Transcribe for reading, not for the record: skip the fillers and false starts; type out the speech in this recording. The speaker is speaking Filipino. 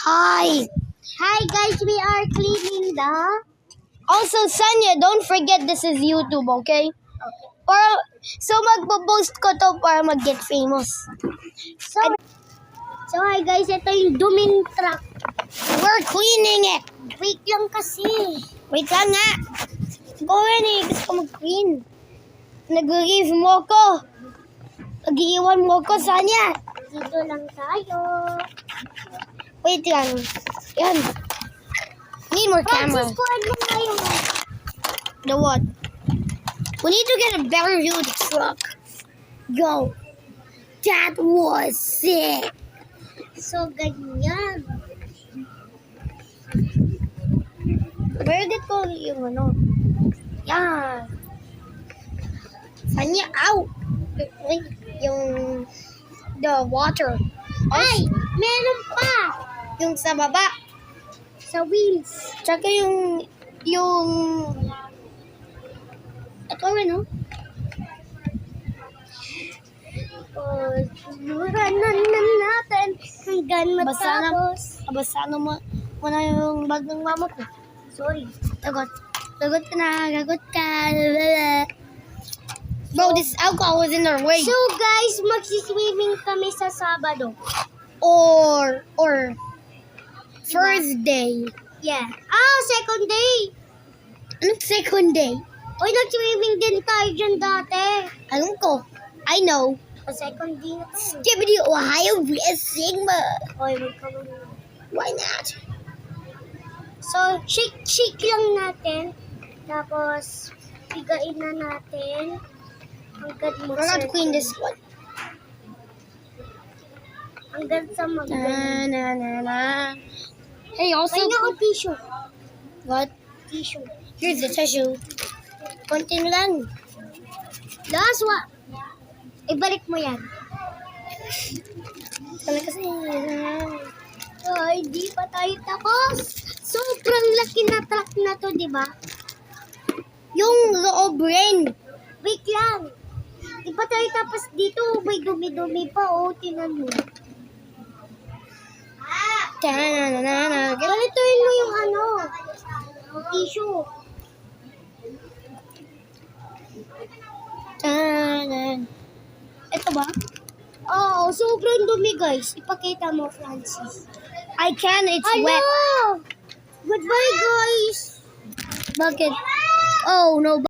Hi. Hi guys, we are cleaning the... Also, Sanya, don't forget this is YouTube, okay? So magpo-post ko to para mag-get famous. So hi guys, ito yung duming truck. We're cleaning it. Wait lang kasi. Wait lang nga. Go rin eh. Gusto ko mag-clean. Nag-leave mo ko. Nag-iiwan mo ko, Sanya. Dito lang tayo. Wait lang. Yan. Need more camera. Francisco, ano nga yung... The what? We need to get a better view of the truck. Yo. That was sick. So, ganyan. Where did go yung ano? Yan. Sanya, ow! Wait, yung the water. Ay, meron pa. Yung sa baba. Sa wheels. Tsaka yung ito rin, no? Luranan na natin hanggang matapos. Basta mo na yung bag ng mama ko. Sorry. Lagot ka na, lagot ka. Bro, this alcohol was in their way. So guys, magsiswimming kami sa Sabado. Or first day. Yeah. Second day. Anong second day? Oy, nag-swimming din tayo dyan dati. Alam ko. I know. Second day na tayo. Skibidi Ohio Sigma. Oy, magkaroon. Why not? So, shake lang natin. Tapos, pigain na natin. Hanggang We're going to clean this one. Hanggang sa Na. Hey, also. May nga akong tissue. What? Tissue. Here's the tissue. Konti lang. Last one. Ibalik mo yan. Kami kasi. Ay, di pa tayo tapos. Sobrang laki na truck na to, di ba? Yung loob rin. Wait lang. Di pa tayo tapos dito. May dumi-dumi pa, oh. Tinan mo. Galituin mo yung ano. Yung tissue. Ito ba? Oo, sobrang dumi, guys. Ipakita mo, Francis. I can, it's wet. Goodbye, guys. Bakit? Oh, no.